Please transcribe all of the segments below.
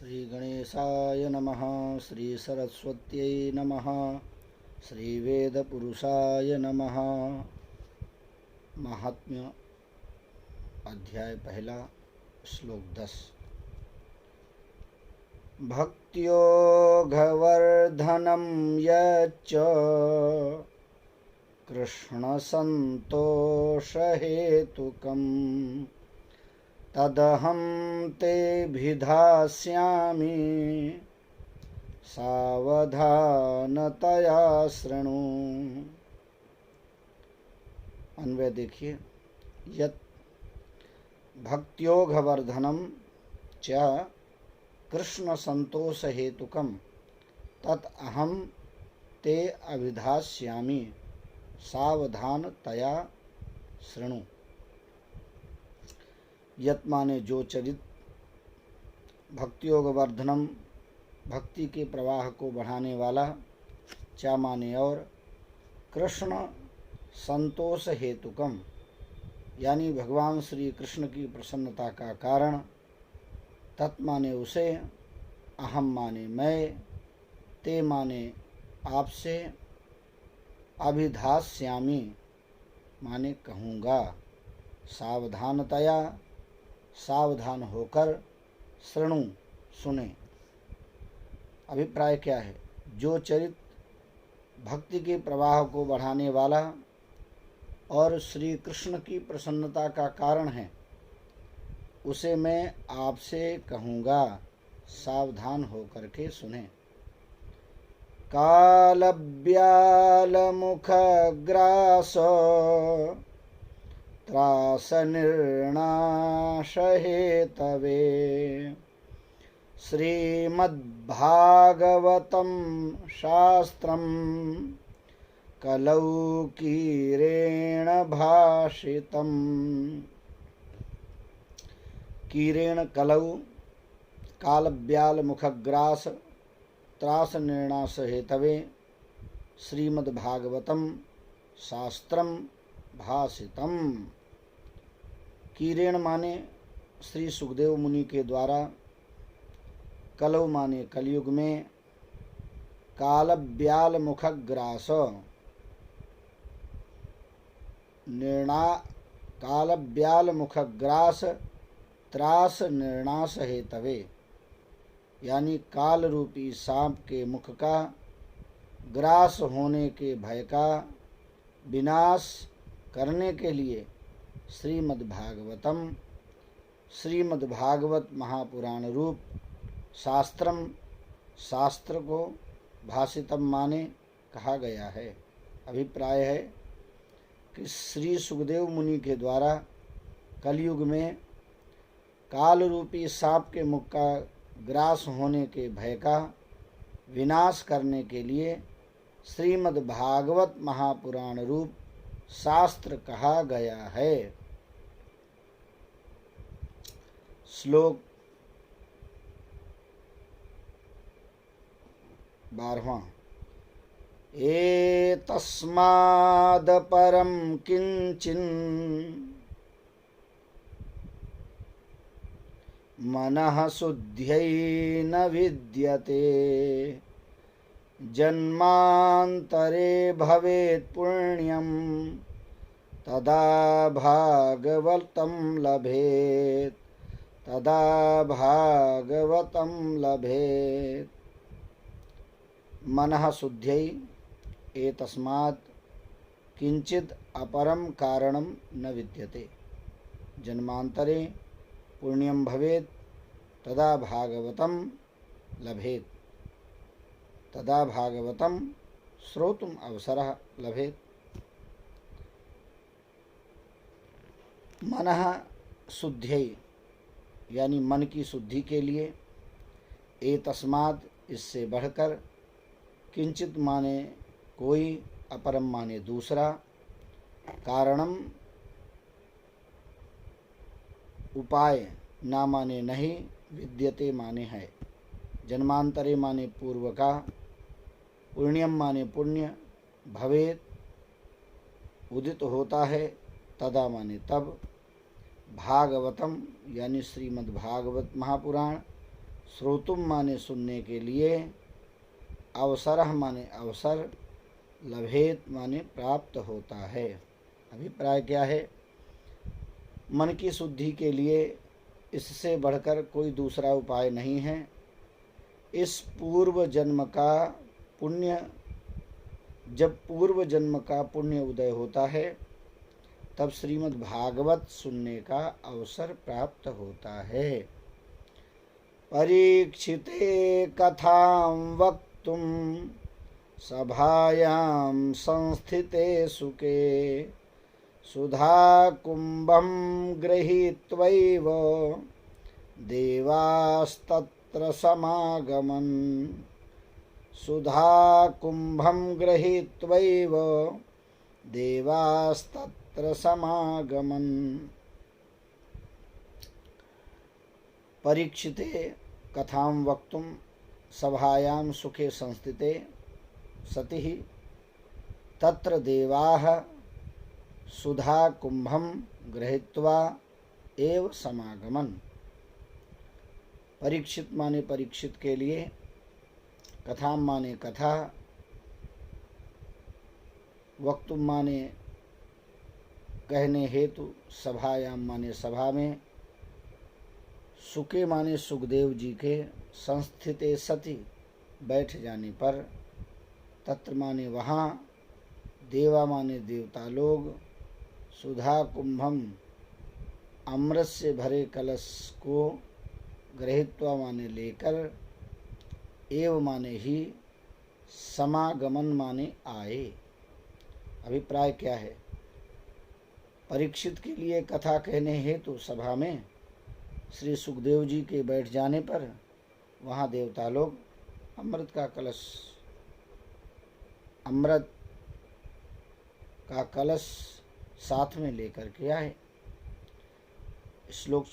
श्रीगणेशाय नमः। श्रीसरस्वत्यै नमः। श्रीवेदपुरुषाय नमः। महात्म्य अध्याय पहला, श्लोक 10। भक्त्योगवर्धनं यच्च कृष्णसन्तोषहेतुकम् तदहं तेऽभिधास्यामि सावधानतया शृणु। अन्वय देखिए। यत् भक्त्योगवर्धनम च कृष्ण संतोष हेतुकम तत् अहम ते अभिधास्यामि सावधानतया शृणु। यत् माने जो चरित, भक्तियोगवर्धनम भक्ति के प्रवाह को बढ़ाने वाला, चा माने और, कृष्ण संतोष हेतुकम यानी भगवान श्री कृष्ण की प्रसन्नता का कारण, तत् माने उसे, अहम माने मैं, ते माने आपसे, अभिधास्यामि माने कहूँगा, सावधानतया सावधान होकर, शृणु सुने। अभिप्राय क्या है? जो चरित भक्ति के प्रवाह को बढ़ाने वाला और श्री कृष्ण की प्रसन्नता का कारण है, उसे मैं आपसे कहूँगा, सावधान होकर के सुने। कालव्यालमुखग्रास त्रासनिर्णाशहेतवे श्रीमद्भागवतं शास्त्रं कलौ कीरेण भाषितम्। कीरेण कलौ कालव्यालमुखग्रास त्रासनिर्णाश हेतवे श्रीमद्भागवतं शास्त्रम भाषितम। कीरेण माने श्री सुखदेव मुनि के द्वारा, कलौ माने कलयुग में, कालव्यालमुखग्रास कालव्यालमुखग्रास त्रास निर्णाश हेतवे यानी काल रूपी सांप के मुख का ग्रास होने के भय का विनाश करने के लिए श्रीमद्भागवतम श्रीमद्भागवत महापुराण रूप शास्त्रम शास्त्र को भाषितम माने कहा गया है। अभिप्राय है कि श्री सुखदेव मुनि के द्वारा कलयुग में काल रूपी सांप के मुख का ग्रास होने के भय का विनाश करने के लिए श्रीमद्भागवत महापुराण रूप शास्त्र कहा गया है। श्लोक 12वां। एतस्माद् परं किंचिन् मनः शुद्ध्यै न विद्यते जन्मान्तरे भवेत् पुण्यं तदा भागवतं लभेत् तदा भागवतं लभेत्। मनः शुद्ध्यै एतस्मात् किंचित् अपरं कारणं न विद्यते जन्मान्तरे पुण्यं भवेत् तदा भागवतं लभेत् तदा भागवतं श्रोतुम अवसरः लभेत्। मनः शुद्ध्यै यानी मन की शुद्धि के लिए, एतस्मात् इससे बढ़कर, किंचित माने कोई, अपरम माने दूसरा, कारणम उपाय, ना माने नहीं, विद्यते माने है, जन्मांतरे माने पूर्व का, पुण्यम माने पुण्य, भवेत उदित होता है, तदा माने तब, भागवतम यानी श्रीमद् भागवत महापुराण, श्रोतुम माने सुनने के लिए, अवसरः माने अवसर, लभेत माने प्राप्त होता है। अभिप्राय क्या है? मन की शुद्धि के लिए इससे बढ़कर कोई दूसरा उपाय नहीं है। इस पूर्व जन्म का पुण्य, जब पूर्व जन्म का पुण्य उदय होता है तब श्रीमद् भागवत सुनने का अवसर प्राप्त होता है। परीक्षिते कथां वक्तुं सभायां संस्थिते सुखे, सुधा कुंभं गृहीत्वैव देवास्तत्र समागमन्। सुधा कुंभं गृहीत्वैव देवास्तत्र समागमन्। परीक्षिते कथां वक्तुं सभायां सुखे संस्थिते सति तत्र देवाः सुधा कुंभं गृहीत्वा एव समागमन्। परीक्षित माने परीक्षित के लिए, कथा माने कथा, वक्तुम माने कहने हेतु, सभायाम माने सभा में, सुके माने सुखदेव जी के, संस्थिते सति बैठ जाने पर, तत्र माने वहाँ, देवा माने देवता लोग, सुधा कुंभम अमृत से भरे कलश को, गृहीत्वा माने लेकर, एव माने ही, समागमन माने आए। अभिप्राय क्या है? परीक्षित के लिए कथा कहने हेतु सभा में श्री सुखदेव जी के बैठ जाने पर वहाँ देवता लोग अमृत का कलश साथ में लेकर के आए। श्लोक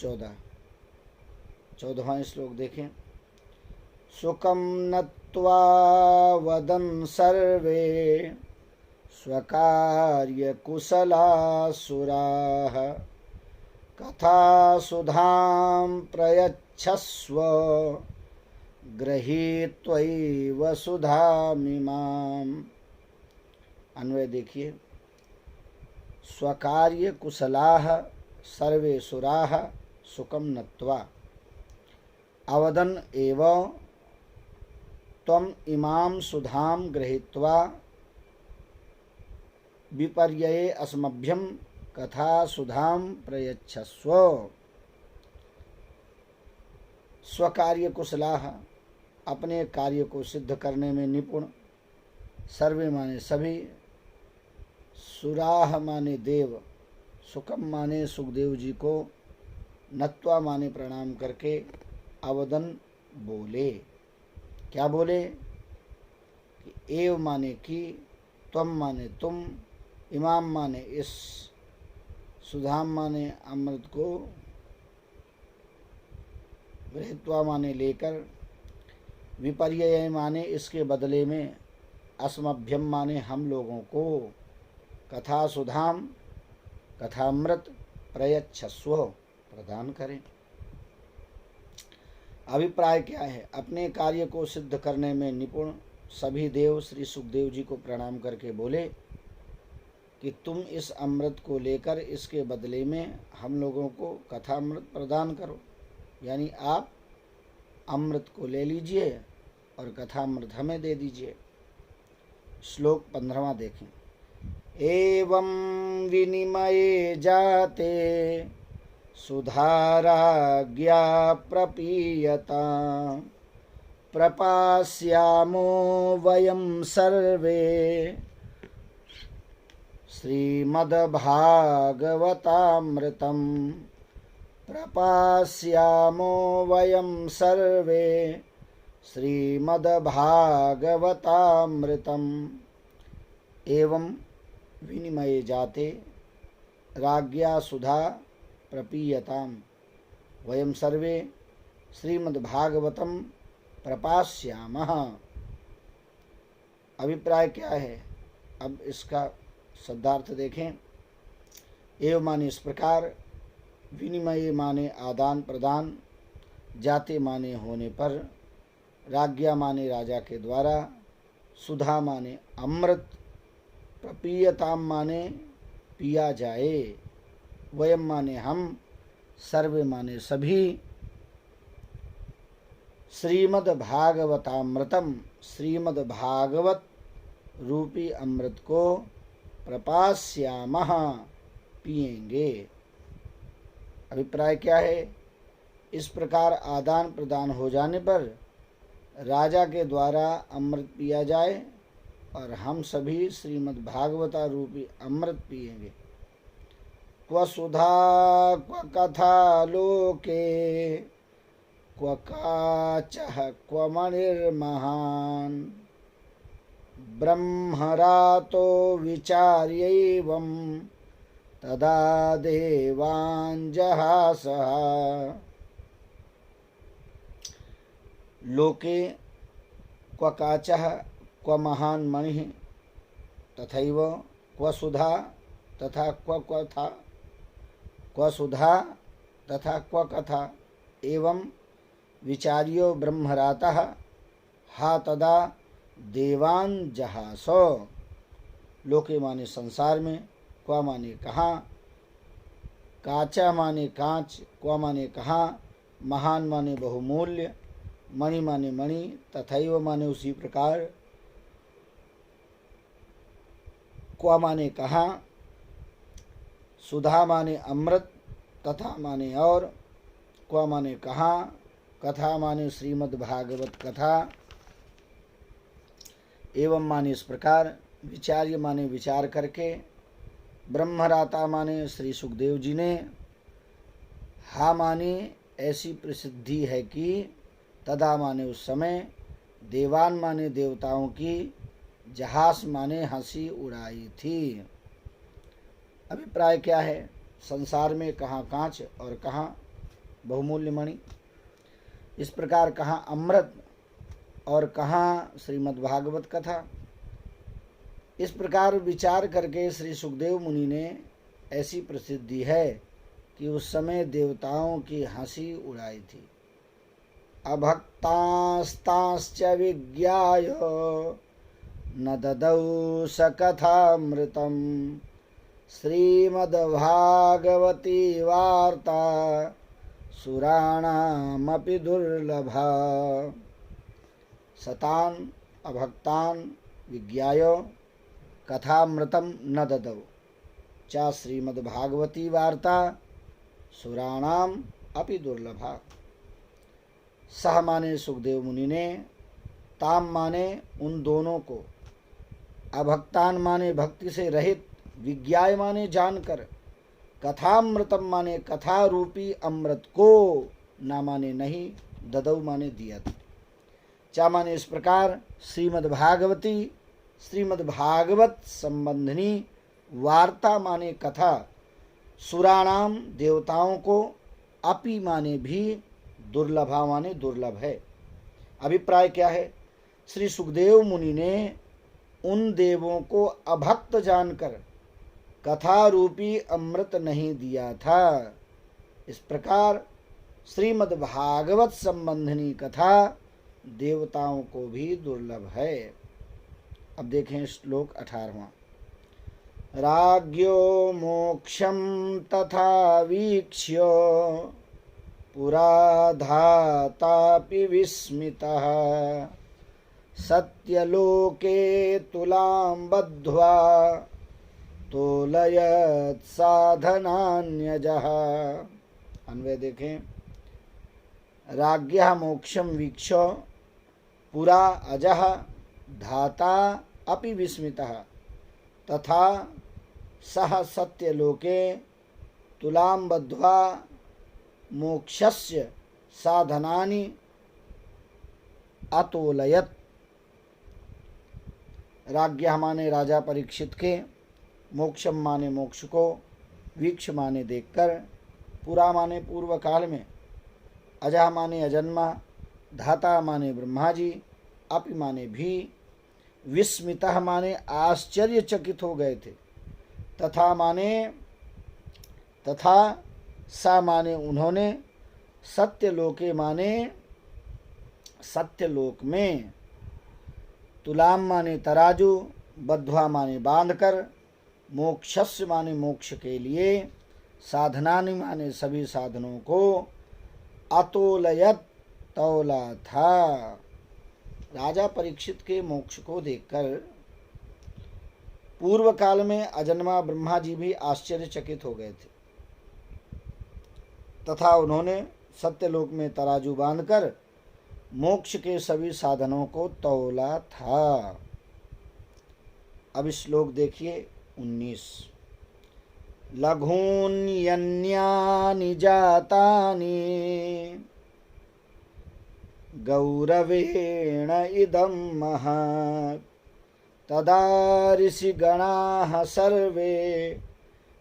14वां श्लोक देखें। सुखं नत्वा वदन् सर्वे स्वकार्यकुशलासुराः, कथासुधां प्रयच्छस्व गृहीत्वैव सुधामिमाम्। अन्वय देखिए। स्वकार्य कुशलाः सर्वे सुराः सुखं नत्वा अवदन् एव त्वम् इमां सुधां गृहीत्वा विपर्यये अस्मभ्यं कथा सुधां प्रयच्छस्व। स्वकार्य कुशलाः अपने कार्य को सिद्ध करने में निपुण, सर्वे माने सभी, सुराह माने देव, सुखम माने सुखदेव जी को, नत्वा माने प्रणाम करके, अवदन बोले। क्या बोले? कि एव माने कि, त्वम माने तुम, इमाम माने इस, सुधाम माने अमृत को, गृहीत्वा माने लेकर, विपर्यय माने इसके बदले में, अस्मभ्यम माने हम लोगों को, कथा सुधाम कथामृत प्रयच्छस्व प्रदान करें। अभिप्राय क्या है? अपने कार्य को सिद्ध करने में निपुण सभी देव श्री सुखदेव जी को प्रणाम करके बोले कि तुम इस अमृत को लेकर इसके बदले में हम लोगों को कथामृत प्रदान करो, यानी आप अमृत को ले लीजिए और कथामृत हमें दे दीजिए। श्लोक 15वां देखें। एवं विनिमये जाते सुधाराज्ञा प्रपीयता, प्रपास्यामो वयं सर्वे श्रीमद्भागवतामृतं। प्रपास्यामो वयं सर्वे श्रीमद्भागवतामृतम्। एवं विनिमये जाते राज्ञा सुधा प्रपीयताम, वयं सर्वे श्रीमद्भागवतम प्रपास्यामः। अभिप्राय क्या है? अब इसका शब्दार्थ देखें। एव माने इस प्रकार, विनिमय माने आदान प्रदान, जाते माने होने पर, राज्ञा माने राजा के द्वारा, सुधा माने अमृत, प्रपीयताम माने पिया जाए, वयम माने हम, सर्वे माने सभी, श्रीमद् भागवतामृतम, श्रीमद् भागवत रूपी अमृत को प्रपास्यामः पिएंगे। अभिप्राय क्या है? इस प्रकार आदान प्रदान हो जाने पर राजा के द्वारा अमृत पिया जाए और हम सभी श्रीमद् भागवता रूपी अमृत पिएंगे। क्व सुधा क्व कथा लोके क्व काचः क्व मणिर्महान् ब्रह्मरातो विचार्यैवं तदा देवान् जहासः। लोके क्व काचः क्व महान् मणिः तथैव क्व सुधा तथा क्व कथा, क्व सुधा तथा क्व कथा एवं विचार्यो ब्रह्मरातः हा तदा देवान् जहासो। लोके माने संसार में, क्वा माने कहाँ, काचा माने कांच, क्वा माने कहाँ, महान माने बहुमूल्य, मणि माने मणि, तथैव माने उसी प्रकार, क्वा माने कहाँ, सुधा माने अमृत, तथा माने और, क्वा माने कहाँ, कथा माने श्रीमद् भागवत कथा, एवं माने इस प्रकार, विचार्य माने विचार करके, ब्रह्मराता माने श्री सुखदेव जी ने, हा माने ऐसी प्रसिद्धि है कि, तदा माने उस समय, देवान माने देवताओं की, जहास माने हंसी उड़ाई थी। अभिप्राय क्या है? संसार में कहाँ कांच और कहाँ बहुमूल्य मणि, इस प्रकार कहाँ अमृत और कहाँ श्रीमद् भागवत कथा। इस प्रकार विचार करके श्री सुखदेव मुनि ने ऐसी प्रसिद्धि है कि उस समय देवताओं की हंसी उड़ाई थी। अभक्तास्तांश्च विज्ञाय न ददौ स कथामृतं श्रीमद्भागवती वार्ता सुराणामपि दुर्लभा। सतान अभक्तान विज्ञाय कथामृतं न ददौ च श्रीमद्भागवती वार्ता सुराणाम अपि दुर्लभा। सह माने सुखदेव मुनि ने, ताम माने उन दोनों को, अभक्तान माने भक्ति से रहित, विज्ञाय माने जानकर, कथामृतम माने कथा रूपी अमृत को, ना माने नहीं, ददौ माने दिया था। चा माने इस प्रकार, श्रीमद्भागवती श्रीमद्भागवत संबंधनी, वार्ता माने कथा, सुराणाम देवताओं को, अपि माने भी, दुर्लभा माने दुर्लभ है। अभिप्राय क्या है? श्री सुखदेव मुनि ने उन देवों को अभक्त जानकर कथा रूपी अमृत नहीं दिया था। इस प्रकार श्रीमद्भागवत संबंधनी कथा देवताओं को भी दुर्लभ है। अब देखें श्लोक 18वां। राज्ञो मोक्षं तथा वीक्ष्य पुरा धातापि विस्मितः सत्यलोके तुलां बद्ध्वा तोलयत् साधनान्यजः। अन्वय देखें। राज्ञः मोक्षं वीक्ष्य पुरा अजः धाता अपि विस्मितः तथा सह सत्यलोके तुलां बद्ध्वा मोक्षस्य साधनानि अतोलयत्। राज्ञः माने राजा परीक्षित के, मोक्षम माने मोक्ष को, वीक्ष माने देखकर, पुरा माने पूर्व काल में, अजह माने अजन्मा, धाता माने ब्रह्मा जी, अपि माने भी, विस्मितः माने आश्चर्यचकित हो गए थे, तथा माने तथा, सा माने उन्होंने, सत्यलोके माने सत्यलोक में, तुलाम माने तराजू, बद्ध्वा माने बांधकर, मोक्षस्य माने मोक्ष के लिए, साधनानि माने सभी साधनों को, अतोलयत तौला था। राजा परीक्षित के मोक्ष को देखकर पूर्व काल में अजन्मा ब्रह्मा जी भी आश्चर्यचकित हो गए थे तथा उन्होंने सत्यलोक में तराजू बांधकर मोक्ष के सभी साधनों को तौला था। अब श्लोक देखिए 19। लघून्यन्यानि जातानि गौरवेण इदं महत्, तदा ऋषिगणाः सर्वे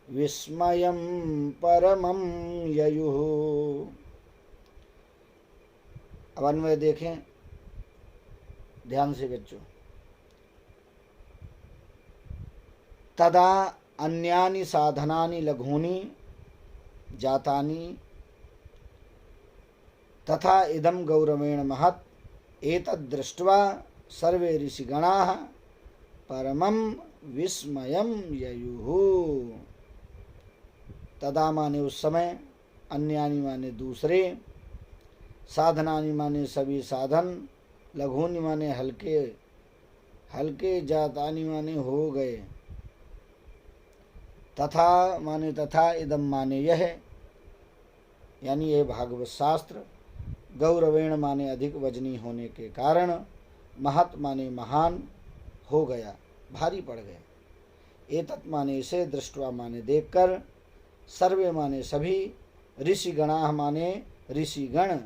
विस्मयं परमं ययुः। अब अन्वय देखें ध्यान से बच्चों। तदा अन्यानि साधनानि लघूनि जातानि तथा इदं गौरवेण महत्, एतद् दृष्ट्वा सर्वे ऋषिगणाः परमं विस्मयं ययुः। तदा माने उस समय, अन्यानि माने दूसरे, साधनानि माने सभी साधन, लघूनि माने हल्के हल्के, जातानि माने हो गए, तथा माने तथा, इदम माने यह, यानी यह भागवत शास्त्र, गौरवेण माने अधिक वजनी होने के कारण, महत माने महान हो गया, भारी पड़ गया, एतत् माने इसे, दृष्टवा माने देखकर, सर्वे माने सभी, ऋषिगणाः माने ऋषिगण,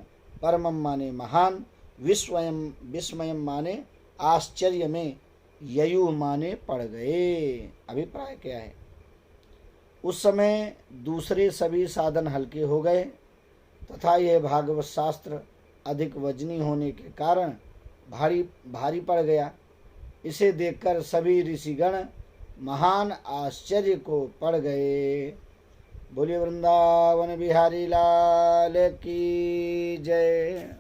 परमं माने महान, विस्मयम माने आश्चर्य में, ययुः माने पड़ गए। अभिप्राय क्या है? उस समय दूसरे सभी साधन हल्के हो गए तथा यह भागवत शास्त्र अधिक वजनी होने के कारण भारी पड़ गया। इसे देखकर सभी ऋषिगण महान आश्चर्य को पड़ गए। बोलिए वृंदावन बिहारी लाल की जय।